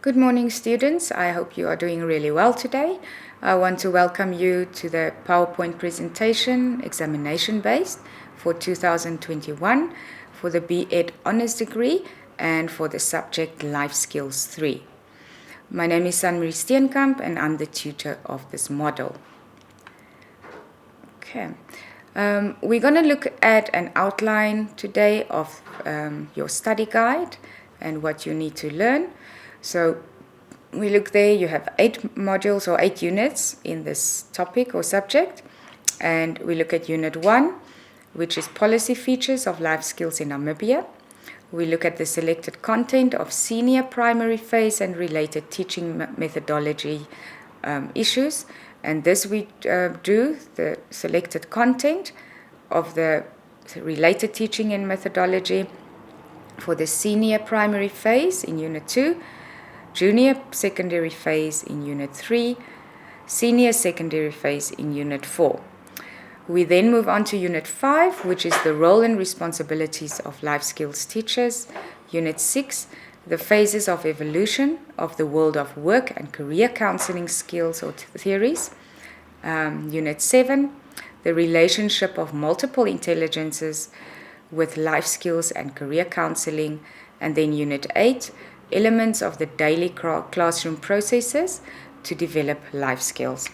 Good morning, students. I hope you are doing really well today. I want to welcome you to the PowerPoint presentation, examination-based, for 2021 for the B.Ed Honours degree and for the subject Life Skills 3. My name is Sanmarie Steenkamp and I'm the tutor of this model. Okay. We're going to look at an outline today of your study guide and what you need to learn. So we look there, you have 8 modules or 8 units in this topic or subject. And we look at Unit 1, which is Policy Features of Life Skills in Namibia. We look at the selected content of senior primary phase and related teaching methodology issues. And this we do, the selected content of the related teaching and methodology for the senior primary phase in Unit 2, junior secondary phase in Unit 3, senior secondary phase in Unit 4. We then move on to Unit 5, which is the role and responsibilities of life skills teachers. Unit 6, the phases of evolution of the world of work and career counselling skills or theories. Unit 7, the relationship of multiple intelligences with life skills and career counselling. And then Unit 8, elements of the daily classroom processes to develop life skills.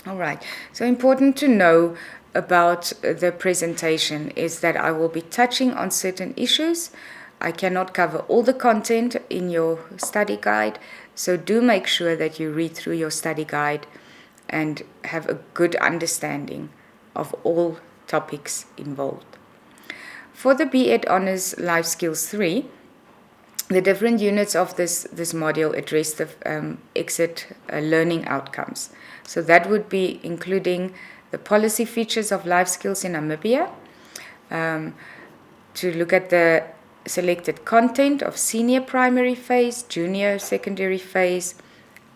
All right, so important to know about the presentation is that I will be touching on certain issues. I cannot cover all the content in your study guide, so do make sure that you read through your study guide and have a good understanding of all topics involved. For the B.Ed Honours Life Skills 3, the different units of this module address the exit learning outcomes. So that would be including the policy features of life skills in Namibia, to look at the selected content of senior primary phase, junior secondary phase,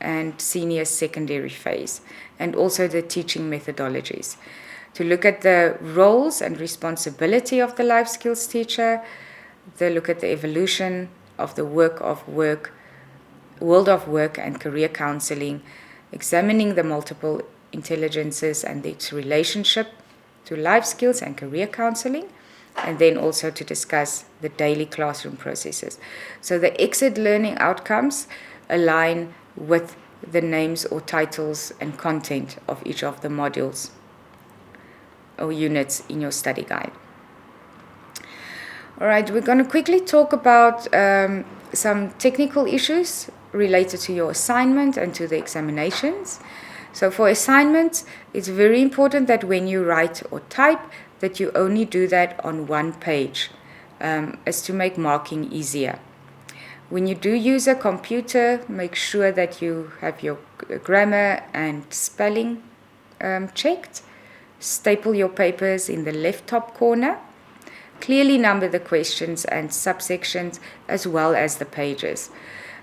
and senior secondary phase, and also the teaching methodologies. To look at the roles and responsibility of the life skills teacher, they look at the evolution of the world of work and career counselling, examining the multiple intelligences and its relationship to life skills and career counselling, and then also to discuss the daily classroom processes. So the exit learning outcomes align with the names or titles and content of each of the modules or units in your study guide. All right, we're going to quickly talk about some technical issues related to your assignment and to the examinations. So for assignments, it's very important that when you write or type, that you only do that on one page, as to make marking easier. When you do use a computer, make sure that you have your grammar and spelling checked. Staple your papers in the left top corner. Clearly number the questions and subsections as well as the pages.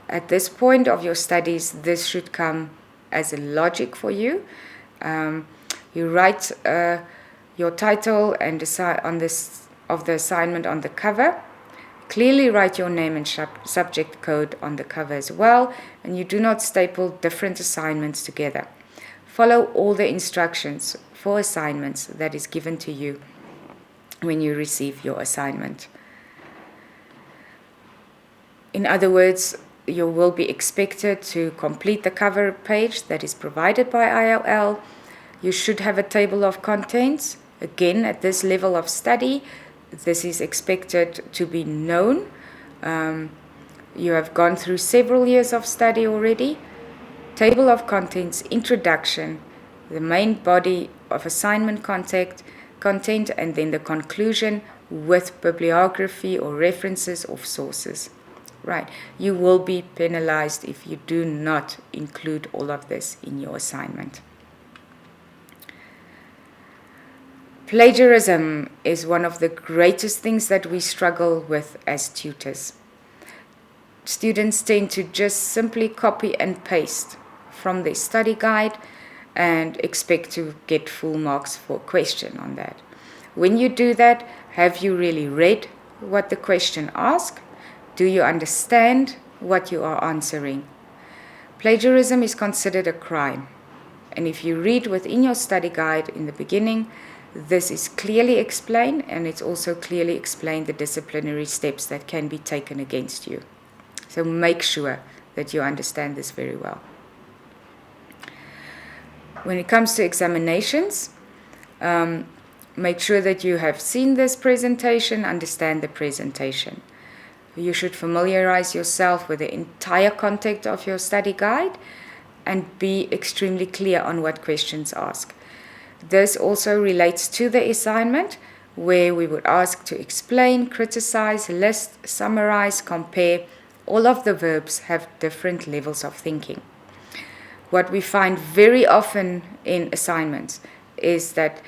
At this point of your studies, this should come as a logic for you. You write your title and of the assignment on the cover. Clearly write your name and subject code on the cover as well, and you do not staple different assignments together. Follow all the instructions for assignments that is given to you when you receive your assignment. In other words, you will be expected to complete the cover page that is provided by ILL. You should have a table of contents. Again, at this level of study, this is expected to be known. You have gone through several years of study already. Table of contents, introduction, the main body of assignment content, and then the conclusion with bibliography or references of sources. Right, you will be penalized if you do not include all of this in your assignment. Plagiarism is one of the greatest things that we struggle with as tutors. Students tend to just simply copy and paste from their study guide and expect to get full marks for a question on that. When you do that, have you really read what the question asks? Do you understand what you are answering. Plagiarism is considered a crime. And if you read within your study guide in the beginning, this is clearly explained, and it's also clearly explained the disciplinary steps that can be taken against you. So make sure that you understand this very well. When it comes to examinations, make sure that you have seen this presentation, understand the presentation. You should familiarize yourself with the entire content of your study guide and be extremely clear on what questions ask. This also relates to the assignment, where we would ask to explain, criticize, list, summarize, compare. All of the verbs have different levels of thinking. What we find very often in assignments is that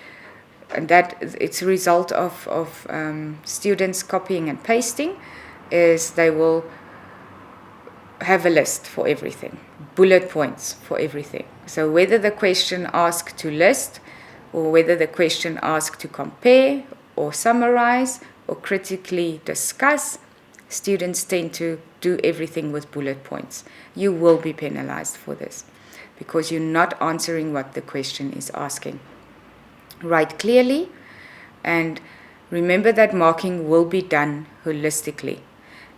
it's a result of students copying and pasting, is they will have a list for everything, bullet points for everything. So whether the question asks to list, or whether the question asks to compare or summarize or critically discuss, students tend to do everything with bullet points. You will be penalized for this because you're not answering what the question is asking. Write clearly, and remember that marking will be done holistically.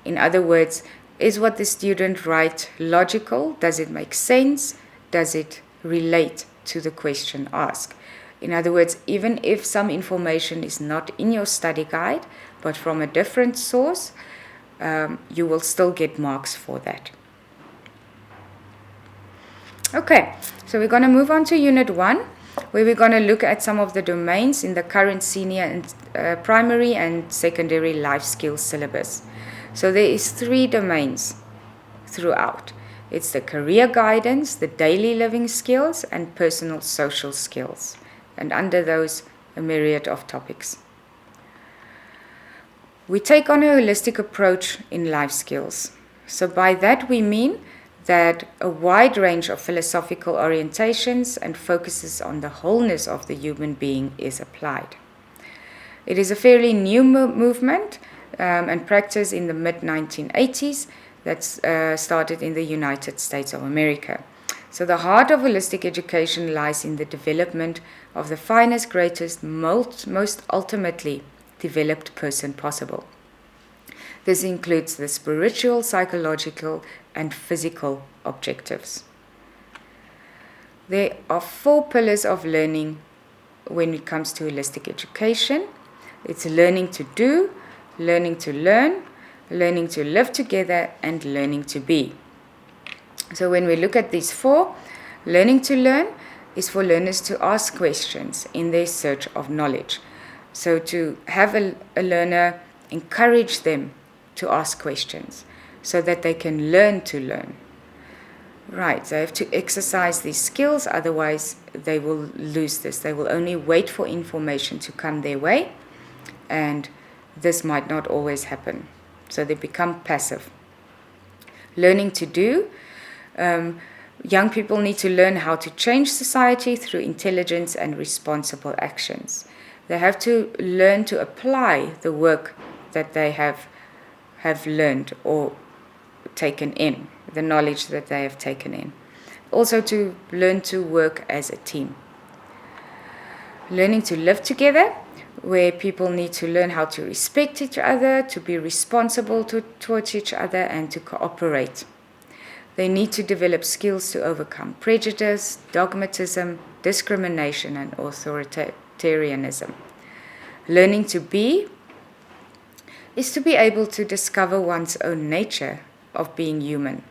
In other words, is what the student writes logical? Does it make sense? Does it relate to the question asked? In other words, even if some information is not in your study guide, but from a different source, you will still get marks for that. Okay, so we're going to move on to Unit 1, where we're going to look at some of the domains in the current senior and primary and secondary life skills syllabus. So there is 3 domains throughout. It's the career guidance, the daily living skills, and personal social skills. And under those, a myriad of topics. We take on a holistic approach in life skills. So by that we mean that a wide range of philosophical orientations and focuses on the wholeness of the human being is applied. It is a fairly new movement and practice in the mid-1980s that's started in the United States of America. So the heart of holistic education lies in the development of the finest, greatest, most ultimately developed person possible. This includes the spiritual, psychological, and physical objectives. There are 4 pillars of learning when it comes to holistic education. It's learning to do, learning to learn, learning to live together, and learning to be. So when we look at these 4, learning to learn is for learners to ask questions in their search of knowledge. So to have a learner encourage them to ask questions so that they can learn to learn. Right, they have to exercise these skills, otherwise they will lose this. They will only wait for information to come their way, and this might not always happen. So they become passive. Learning to do. Young people need to learn how to change society through intelligence and responsible actions. They have to learn to apply the work that they have learned or taken in, the knowledge that they have taken in. Also to learn to work as a team. Learning to live together, where people need to learn how to respect each other, to be responsible towards each other, and to cooperate. They need to develop skills to overcome prejudice, dogmatism, discrimination, and authoritarianism. Learning to be is to be able to discover one's own nature of being human.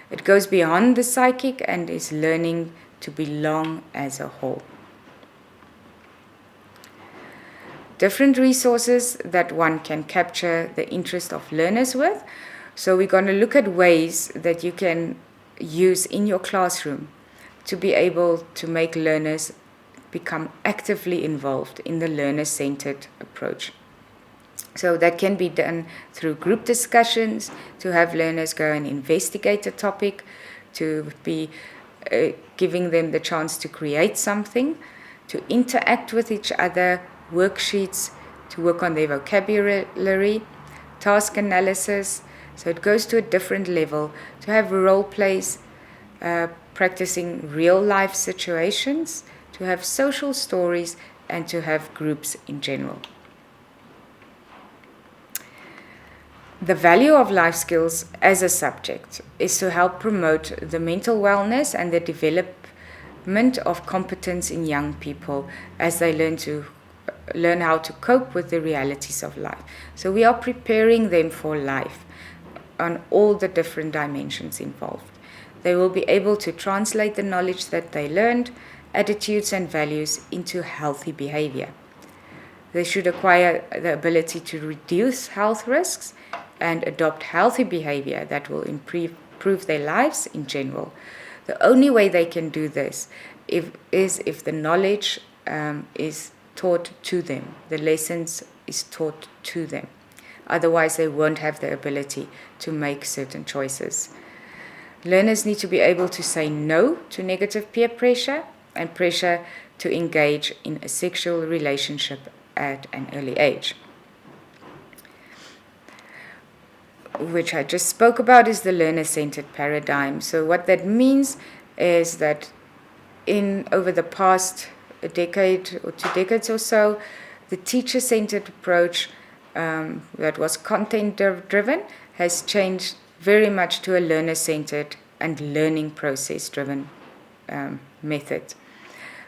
It goes beyond the psychic and is learning to belong as a whole. Different resources that one can capture the interest of learners with. So we're going to look at ways that you can use in your classroom to be able to make learners become actively involved in the learner-centered approach. So that can be done through group discussions, to have learners go and investigate a topic, to be giving them the chance to create something, to interact with each other, worksheets, to work on their vocabulary, task analysis, So it goes to a different level, to have role plays, practicing real life situations, to have social stories, and to have groups in general. The value of life skills as a subject is to help promote the mental wellness and the development of competence in young people as they learn how to cope with the realities of life. So we are preparing them for life on all the different dimensions involved. They will be able to translate the knowledge that they learned, attitudes and values into healthy behavior. They should acquire the ability to reduce health risks and adopt healthy behavior that will improve their lives in general. The only way they can do this is if the knowledge is taught to them, the lessons is taught to them. Otherwise, they won't have the ability to make certain choices. Learners need to be able to say no to negative peer pressure and pressure to engage in a sexual relationship at an early age. Which I just spoke about is the learner-centered paradigm. So what that means is that over the past decade or 2 decades or so, the teacher-centered approach that was content-driven has changed very much to a learner-centered and learning process-driven method.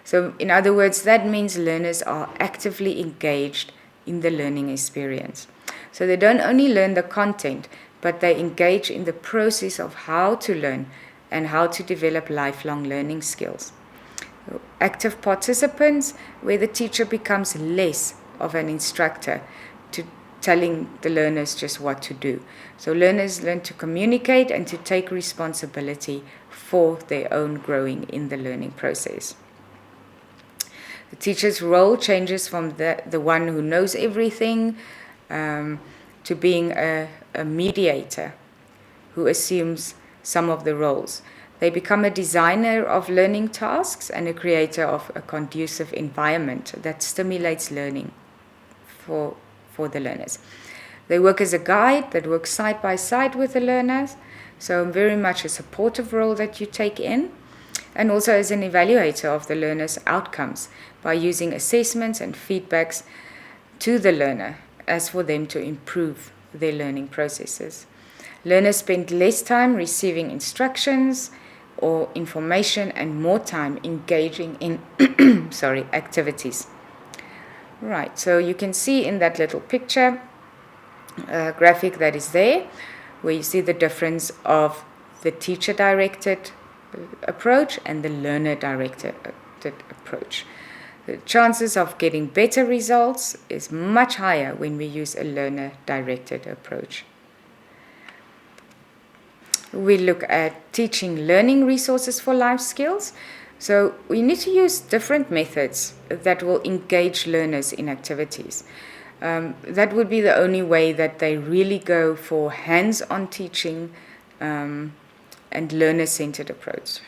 So in other words, that means learners are actively engaged in the learning experience. So they don't only learn the content, but they engage in the process of how to learn and how to develop lifelong learning skills. So active participants, where the teacher becomes less of an instructor to telling the learners just what to do. So learners learn to communicate and to take responsibility for their own growing in the learning process. The teacher's role changes from the one who knows everything to being a mediator who assumes some of the roles. They become a designer of learning tasks and a creator of a conducive environment that stimulates learning for the learners. They work as a guide that works side by side with the learners, so very much a supportive role that you take in, and also as an evaluator of the learner's outcomes by using assessments and feedbacks to the learner as for them to improve their learning processes. Learners spend less time receiving instructions or information and more time engaging in activities. Right, so you can see in that little picture graphic that is there, where you see the difference of the teacher-directed approach and the learner-directed approach. The chances of getting better results is much higher when we use a learner-directed approach. We look at teaching learning resources for life skills. So we need to use different methods that will engage learners in activities. That would be the only way that they really go for hands-on teaching and learner-centered approach.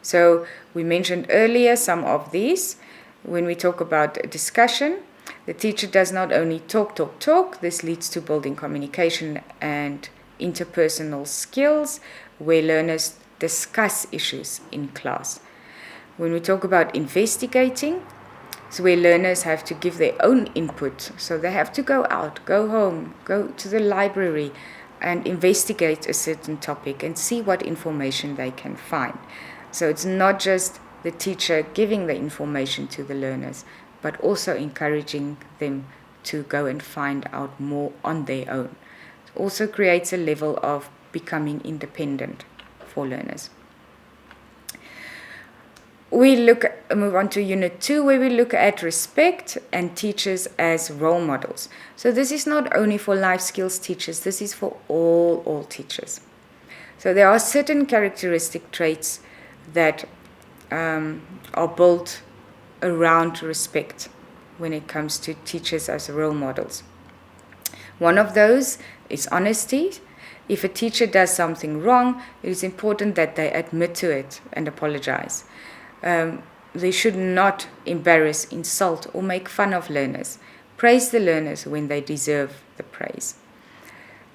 So we mentioned earlier some of these. When we talk about discussion, the teacher does not only talk. This leads to building communication and interpersonal skills where learners discuss issues in class. When we talk about investigating, it's where learners have to give their own input. So they have to go out, go home, go to the library and investigate a certain topic and see what information they can find. So it's not just the teacher giving the information to the learners, but also encouraging them to go and find out more on their own. It also creates a level of becoming independent for learners. We move on to Unit 2, where we look at respect and teachers as role models. So this is not only for life skills teachers, this is for all teachers. So there are certain characteristic traits that are built around respect when it comes to teachers as role models. One of those is honesty. If a teacher does something wrong, it is important that they admit to it and apologize. They should not embarrass, insult, or make fun of learners. Praise the learners when they deserve the praise.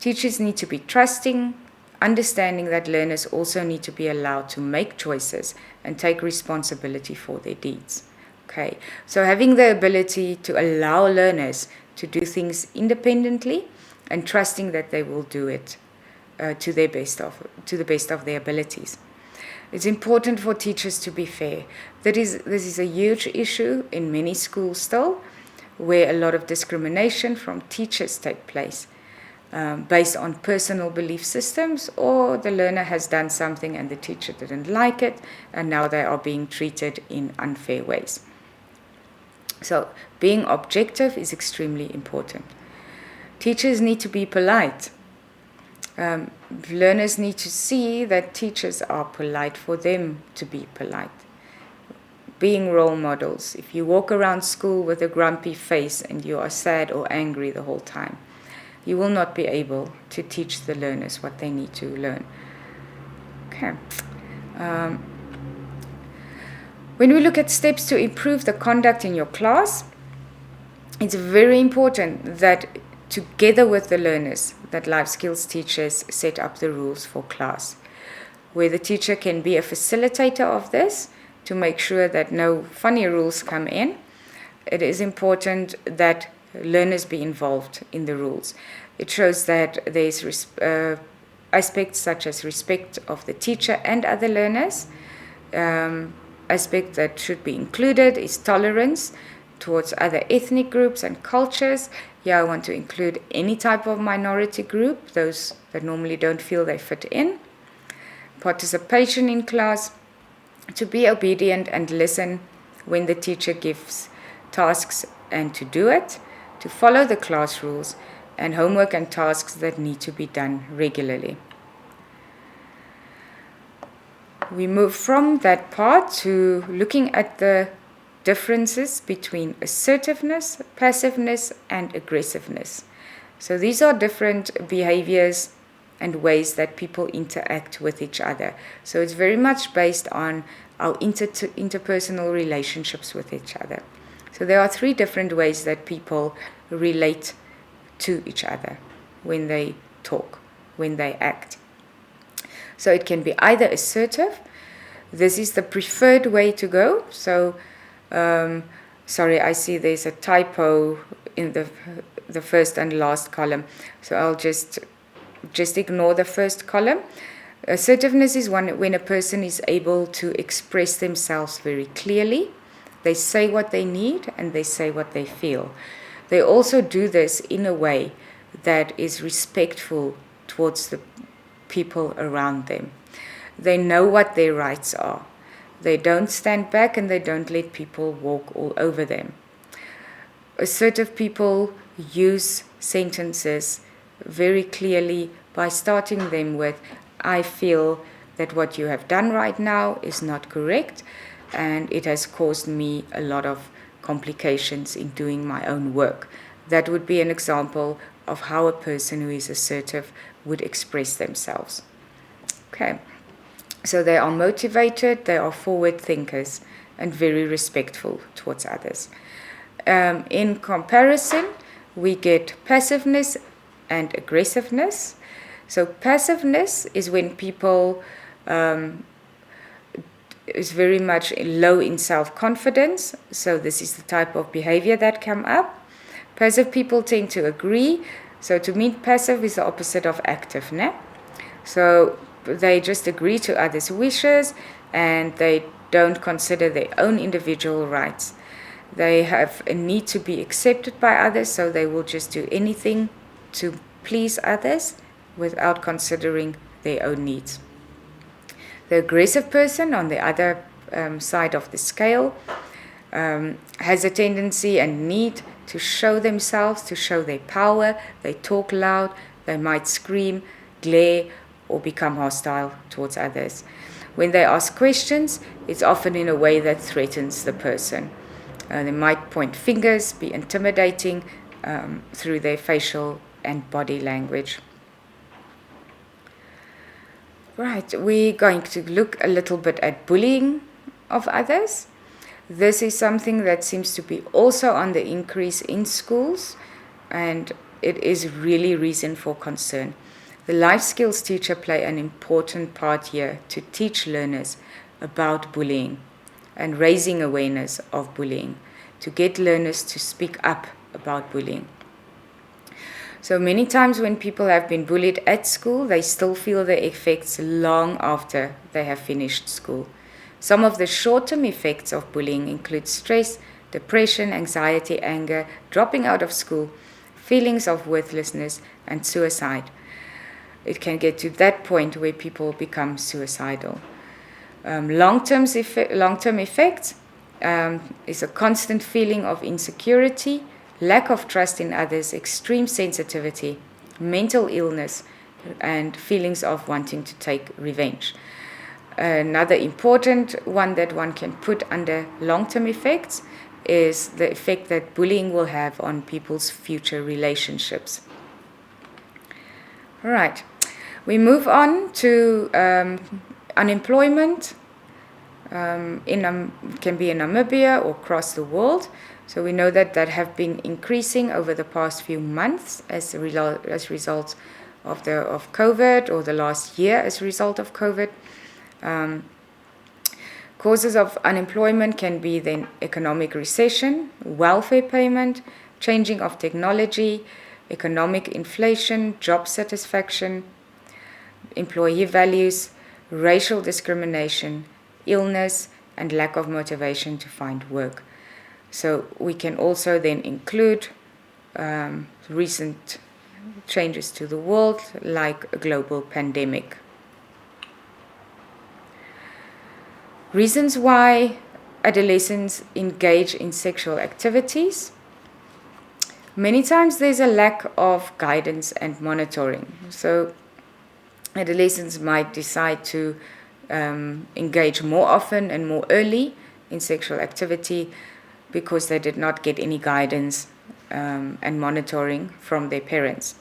Teachers need to be trusting, understanding that learners also need to be allowed to make choices and take responsibility for their deeds. Okay, so having the ability to allow learners to do things independently and trusting that they will do it to the best of their abilities. It's important for teachers to be fair. This is a huge issue in many schools still, where a lot of discrimination from teachers take place based on personal belief systems, or the learner has done something and the teacher didn't like it, and now they are being treated in unfair ways. So being objective is extremely important. Teachers need to be polite. Learners need to see that teachers are polite for them to be polite. Being role models. If you walk around school with a grumpy face and you are sad or angry the whole time, you will not be able to teach the learners what they need to learn. Okay. When we look at steps to improve the conduct in your class, it's very important that together with the learners, that life skills teachers set up the rules for class, where the teacher can be a facilitator of this to make sure that no funny rules come in. It is important that learners be involved in the rules. It shows that there's aspects such as respect of the teacher and other learners. Aspect that should be included is tolerance towards other ethnic groups and cultures. Here I want to include any type of minority group, those that normally don't feel they fit in. Participation in class, to be obedient and listen when the teacher gives tasks and to do it, to follow the class rules, and homework and tasks that need to be done regularly. We move from that part to looking at the differences between assertiveness, passiveness, and aggressiveness. So these are different behaviors and ways that people interact with each other. So it's very much based on our interpersonal relationships with each other. So there are 3 different ways that people relate to each other when they talk, when they act. So it can be either assertive. This is the preferred way to go. So, sorry, I see there's a typo in the first and last column. So I'll just ignore the first column. Assertiveness is when a person is able to express themselves very clearly. They say what they need and they say what they feel. They also do this in a way that is respectful towards the people around them. They know what their rights are. They don't stand back and they don't let people walk all over them. Assertive people use sentences very clearly by starting them with, I feel that what you have done right now is not correct, and it has caused me a lot of complications in doing my own work. That would be an example of how a person who is assertive would express themselves. Okay, so they are motivated, they are forward thinkers, and very respectful towards others. In comparison, we get passiveness and aggressiveness. So passiveness is when people is very much low in self-confidence. So this is the type of behavior that come up. Passive people tend to agree. So to me, passive is the opposite of active, né? So they just agree to others' wishes and they don't consider their own individual rights. They have a need to be accepted by others, so they will just do anything to please others without considering their own needs. The aggressive person, on the other side of the scale, has a tendency and need to show themselves, to show their power. They talk loud, they might scream, glare, or become hostile towards others. When they ask questions, it's often in a way that threatens the person. They might point fingers, be intimidating through their facial and body language. Right, we're going to look a little bit at bullying of others. This is something that seems to be also on the increase in schools, and it is really reason for concern. The life skills teacher play an important part here to teach learners about bullying and raising awareness of bullying, to get learners to speak up about bullying. So many times when people have been bullied at school, they still feel the effects long after they have finished school. Some of the short-term effects of bullying include stress, depression, anxiety, anger, dropping out of school, feelings of worthlessness, and suicide. It can get to that point where people become suicidal. Long-term effects is a constant feeling of insecurity, lack of trust in others, extreme sensitivity, mental illness, and feelings of wanting to take revenge. Another important one that one can put under long-term effects is the effect that bullying will have on people's future relationships. All right, we move on to unemployment. Can be in Namibia or across the world. So we know that have been increasing over the past few months as a result of COVID, or the last year as a result of COVID. Causes of unemployment can be then economic recession, welfare payment, changing of technology, economic inflation, job satisfaction, employee values, racial discrimination, illness, and lack of motivation to find work. So we can also then include recent changes to the world, like a global pandemic. Reasons why adolescents engage in sexual activities. Many times there's a lack of guidance and monitoring. So adolescents might decide to engage more often and more early in sexual activity because they did not get any guidance and monitoring from their parents.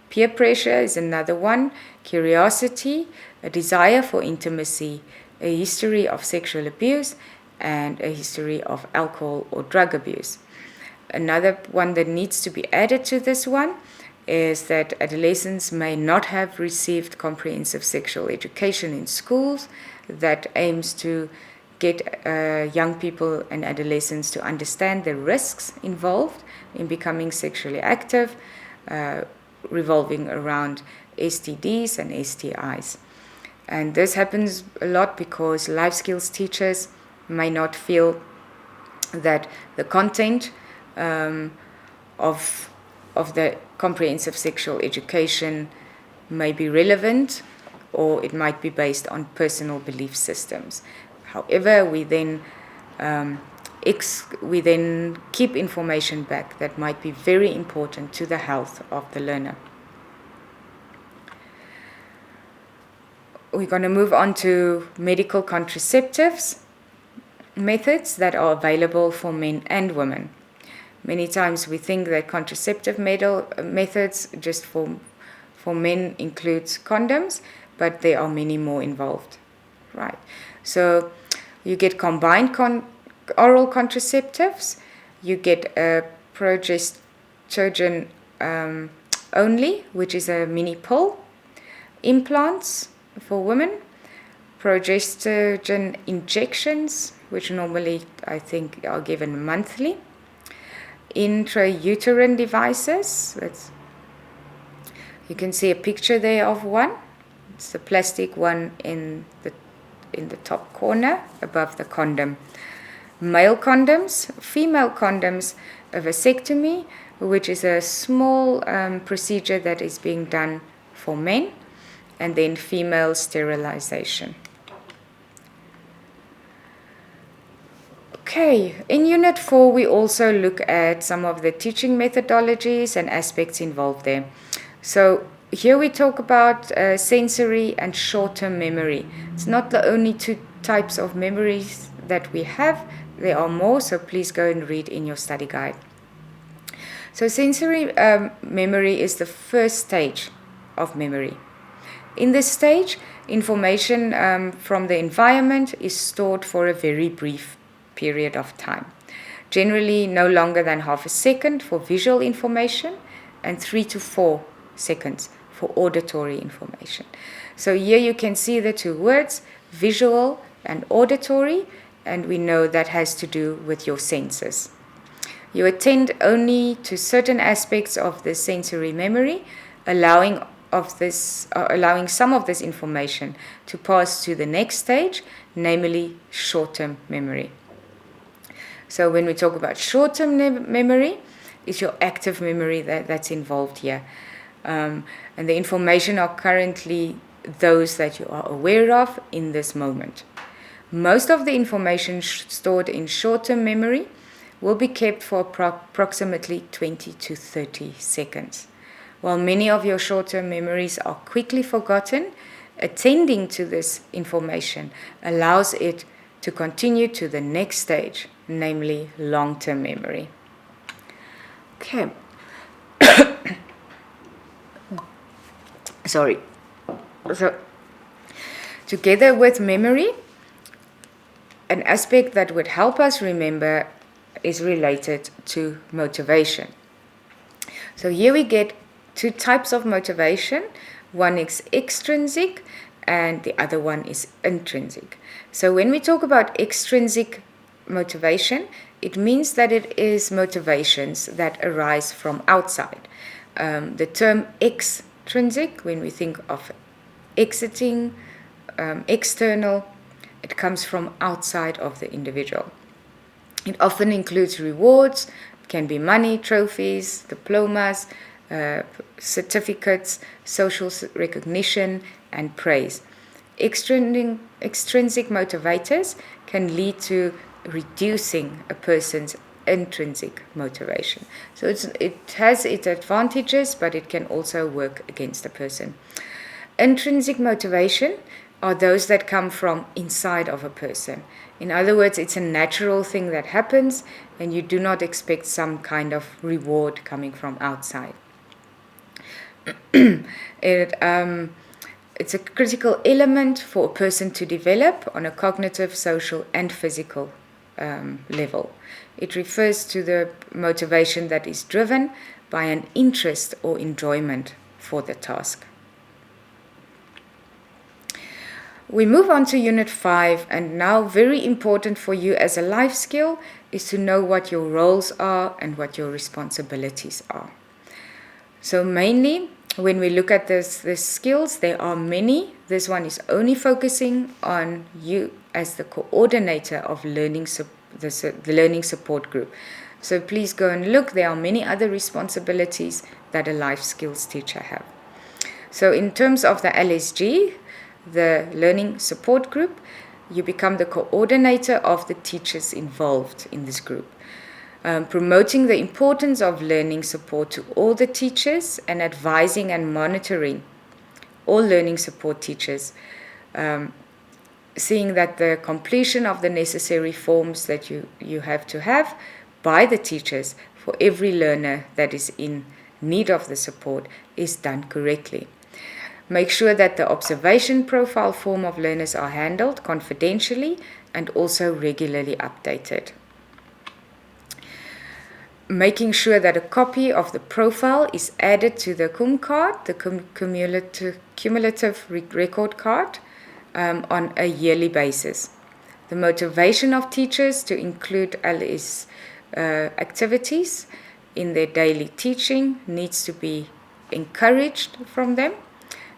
Peer pressure is another one, curiosity, a desire for intimacy, a history of sexual abuse, and a history of alcohol or drug abuse. Another one that needs to be added to this one is that adolescents may not have received comprehensive sexual education in schools that aims to get young people and adolescents to understand the risks involved in becoming sexually active, revolving around STDs and STIs. And this happens a lot because life skills teachers may not feel that the content of the comprehensive sexual education may be relevant, or it might be based on personal belief systems. However, we then keep information back that might be very important to the health of the learner. We're going to move on to medical contraceptives methods that are available for men and women. Many times we think that contraceptive methods just for men includes condoms, but there are many more involved, right? So you get combined oral contraceptives, you get a progestogen only, which is a mini pill, implants for women, progestogen injections, which normally I think are given monthly, intrauterine devices. You can see a picture there of one. It's the plastic one in the top corner above the condom. Male condoms, female condoms, a vasectomy, which is a small procedure that is being done for men, and then female sterilization. Okay, in Unit 4 we also look at some of the teaching methodologies and aspects involved there. So here we talk about sensory and short-term memory. It's not the only two types of memories that we have. There are more, so please go and read in your study guide. So sensory memory is the first stage of memory. In this stage, information from the environment is stored for a very brief period of time, generally no longer than half a second for visual information and 3 to 4 seconds for auditory information. So here you can see the two words, visual and auditory, and we know that has to do with your senses. You attend only to certain aspects of the sensory memory, allowing some of this information to pass to the next stage, namely short-term memory. So when we talk about short-term memory, it's your active memory that's involved here. And the information are currently those that you are aware of in this moment. Most of the information stored in short-term memory will be kept for approximately 20 to 30 seconds. While many of your short-term memories are quickly forgotten, attending to this information allows it to continue to the next stage, namely long-term memory. Okay. Sorry. So, together with memory, an aspect that would help us remember is related to motivation. So here we get two types of motivation. One is extrinsic and the other one is intrinsic. So when we talk about extrinsic motivation, it means that it is motivations that arise from outside. The term extrinsic, when we think of exiting, external, it comes from outside of the individual. It often includes rewards, can be money, trophies, diplomas, certificates, social recognition, and praise. Extrinsic motivators can lead to reducing a person's intrinsic motivation. So it has its advantages, but it can also work against a person. Intrinsic motivation are those that come from inside of a person. In other words, it's a natural thing that happens, and you do not expect some kind of reward coming from outside. It's a critical element for a person to develop on a cognitive, social, and physical level. It refers to the motivation that is driven by an interest or enjoyment for the task. We move on to Unit 5, and now very important for you as a life skill is to know what your roles are and what your responsibilities are. So mainly, when we look at this skills, there are many. This one is only focusing on you as the coordinator of the learning support group. So please go and look. There are many other responsibilities that a life skills teacher have. So in terms of the LSG, the learning support group, you become the coordinator of the teachers involved in this group, promoting the importance of learning support to all the teachers and advising and monitoring all learning support teachers, seeing that the completion of the necessary forms that you have to have by the teachers for every learner that is in need of the support is done correctly. Make sure that the observation profile form of learners are handled confidentially and also regularly updated. Making sure that a copy of the profile is added to the CUM card, the cumulative record card, on a yearly basis. The motivation of teachers to include LS activities in their daily teaching needs to be encouraged from them.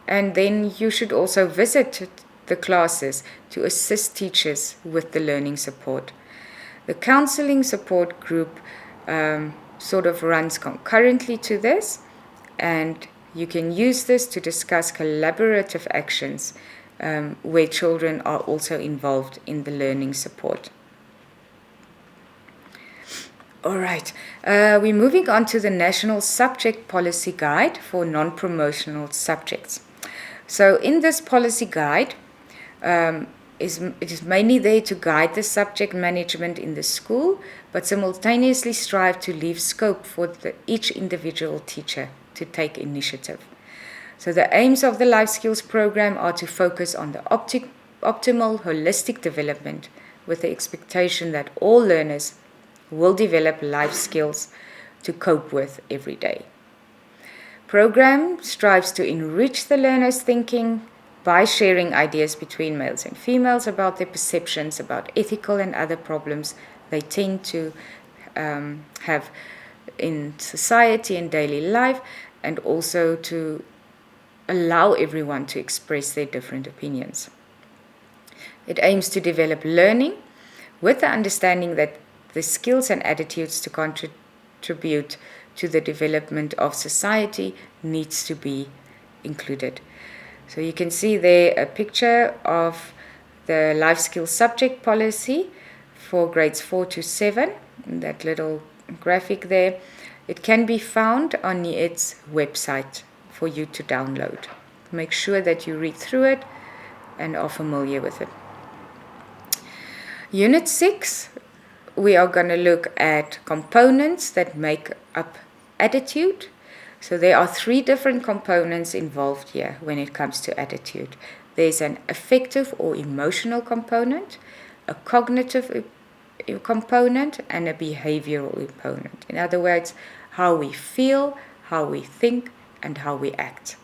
And then you should also visit the classes to assist teachers with the learning support. The counselling support group sort of runs concurrently to this, and you can use this to discuss collaborative actions where children are also involved in the learning support. All right, we're moving on to the National Subject Policy Guide for Non-Promotional Subjects. So in this policy guide, it is mainly there to guide the subject management in the school, but simultaneously strive to leave scope for each individual teacher to take initiative. So the aims of the Life Skills program are to focus on the optimal holistic development with the expectation that all learners will develop life skills to cope with every day. program strives to enrich the learner's thinking by sharing ideas between males and females about their perceptions about ethical and other problems they tend to have in society and daily life, and also to allow everyone to express their different opinions. It aims to develop learning with the understanding that the skills and attitudes to contribute to the development of society needs to be included. So you can see there a picture of the life skills subject policy for grades 4 to 7, that little graphic there. It can be found on its website for you to download. Make sure that you read through it and are familiar with it. Unit 6, we are going to look at components that make up attitude. So there are 3 different components involved here when it comes to attitude. There's an affective or emotional component, a cognitive component, and a behavioral component. In other words, how we feel, how we think, and how we act.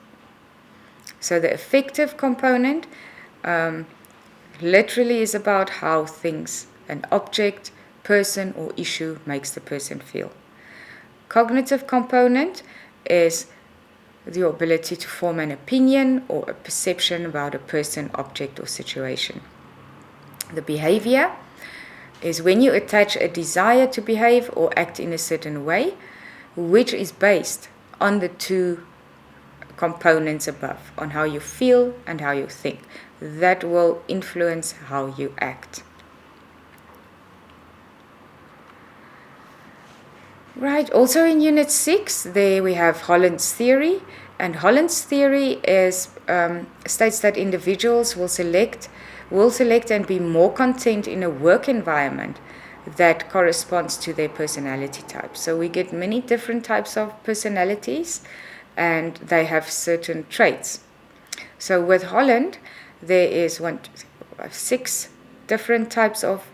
So the affective component literally is about how things, an object, person, or issue makes the person feel. Cognitive component is the ability to form an opinion or a perception about a person, object, or situation. The behavior is when you attach a desire to behave or act in a certain way, which is based on the 2 components above, on how you feel and how you think. That will influence how you act. Right, also in Unit 6, there we have Holland's theory. And Holland's theory is states that individuals will select and be more content in a work environment that corresponds to their personality type. So we get many different types of personalities, and they have certain traits. So with Holland, there is 6 different types of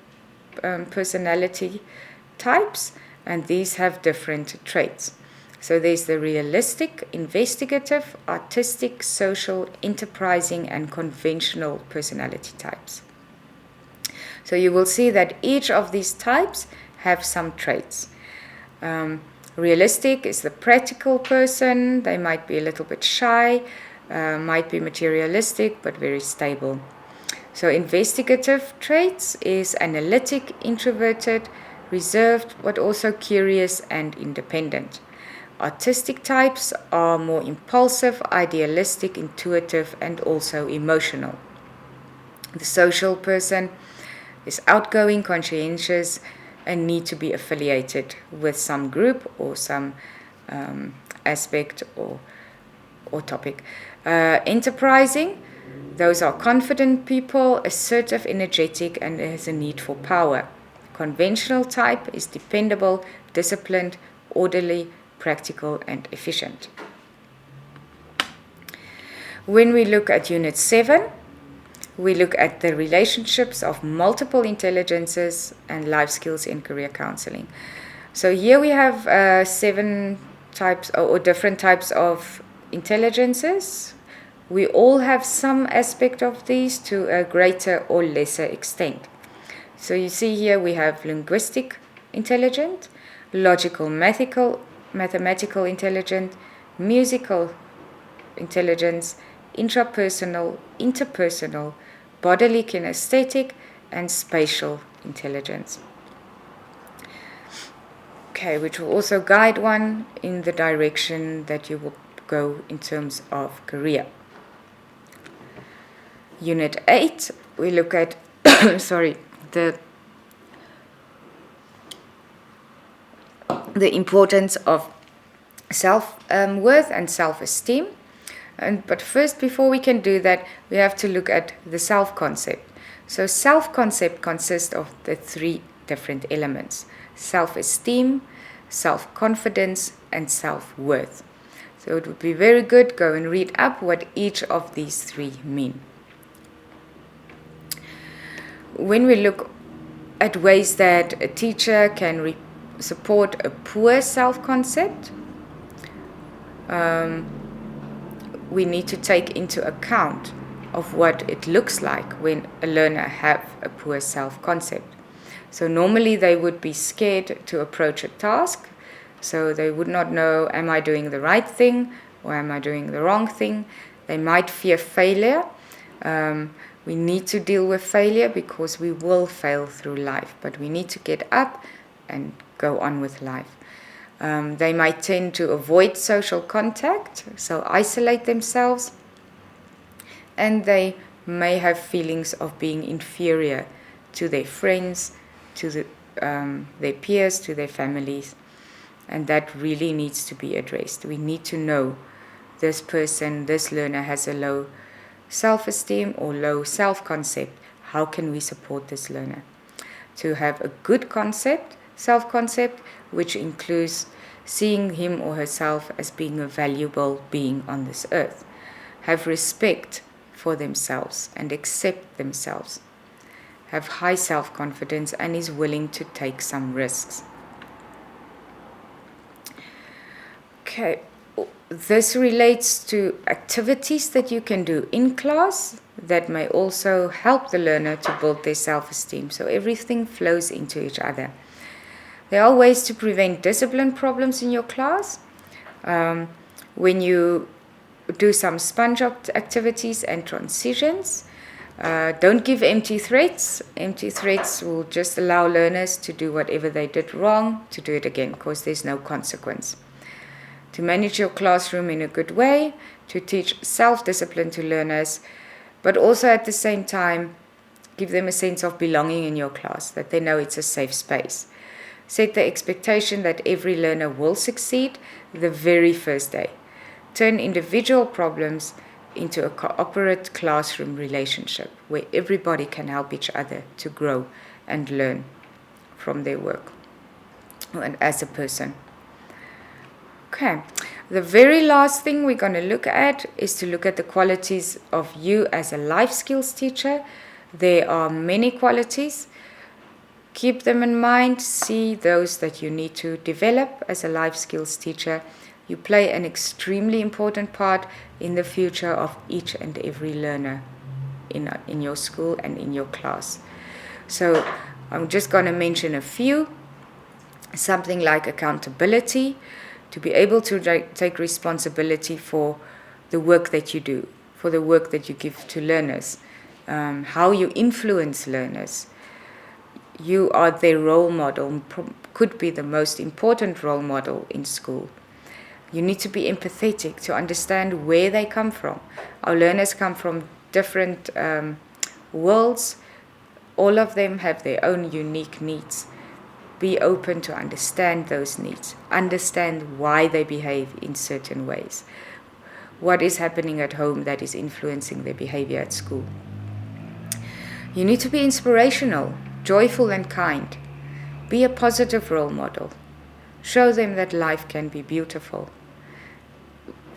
personality types, and these have different traits. So there's the realistic, investigative, artistic, social, enterprising, and conventional personality types. So you will see that each of these types have some traits. Realistic is the practical person. They might be a little bit shy, might be materialistic, but very stable. So investigative traits is analytic, introverted, reserved, but also curious and independent. Artistic types are more impulsive, idealistic, intuitive, and also emotional. The social person is outgoing, conscientious, and need to be affiliated with some group or some aspect or topic. Enterprising, those are confident people, assertive, energetic, and has a need for power. Conventional type is dependable, disciplined, orderly, practical, and efficient. When we look at Unit 7, we look at the relationships of multiple intelligences and life skills in career counselling. So here we have 7 types or different types of intelligences. We all have some aspect of these to a greater or lesser extent. So you see here we have linguistic intelligent, logical, mathematical intelligent, musical intelligence, intrapersonal, interpersonal, bodily kinesthetic, and spatial intelligence. Okay, which will also guide one in the direction that you will go in terms of career. Unit 8, we look at the importance of self-worth and self-esteem. But first, before we can do that, we have to look at the self-concept. So self-concept consists of the 3 different elements: self-esteem, self-confidence, and self-worth. So it would be very good, go and read up what each of these 3 mean. When we look at ways that a teacher can support a poor self-concept, we need to take into account of what it looks like when a learner have a poor self-concept. So normally they would be scared to approach a task, so they would not know, am I doing the right thing or am I doing the wrong thing? They might fear failure. We need to deal with failure because we will fail through life, but we need to get up and go on with life. They might tend to avoid social contact, so isolate themselves, and they may have feelings of being inferior to their friends, to their peers, to their families, and that really needs to be addressed. We need to know this person, this learner has a low self-esteem or low self-concept. How can we support this learner to have a good concept, self-concept, which includes seeing him or herself as being a valuable being on this earth, have respect for themselves and accept themselves, have high self-confidence and is willing to take some risks. Okay, this relates to activities that you can do in class that may also help the learner to build their self-esteem. So everything flows into each other. There are ways to prevent discipline problems in your class. When you do some sponge activities and transitions, don't give empty threats. Empty threats will just allow learners to do whatever they did wrong, to do it again, because there's no consequence. To manage your classroom in a good way, to teach self-discipline to learners, but also at the same time, give them a sense of belonging in your class, that they know it's a safe space. Set the expectation that every learner will succeed the very first day. Turn individual problems into a cooperative classroom relationship where everybody can help each other to grow and learn from their work and as a person. Okay, the very last thing we're going to look at is to look at the qualities of you as a life skills teacher. There are many qualities. Keep them in mind. See those that you need to develop as a life skills teacher. You play an extremely important part in the future of each and every learner in your school and in your class. So I'm just going to mention a few. Something like accountability, to be able to take responsibility for the work that you do, for the work that you give to learners, how you influence learners. You are their role model, could be the most important role model in school. You need to be empathetic to understand where they come from. Our learners come from different worlds. All of them have their own unique needs. Be open to understand those needs. Understand why they behave in certain ways. What is happening at home that is influencing their behavior at school. You need to be inspirational, joyful and kind. Be a positive role model. Show them that life can be beautiful.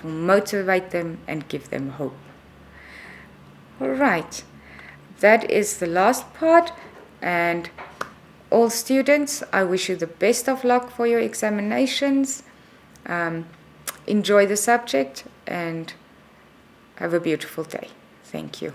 Motivate them and give them hope. All right, that is the last part, and all students, I wish you the best of luck for your examinations. Enjoy the subject and have a beautiful day. Thank you.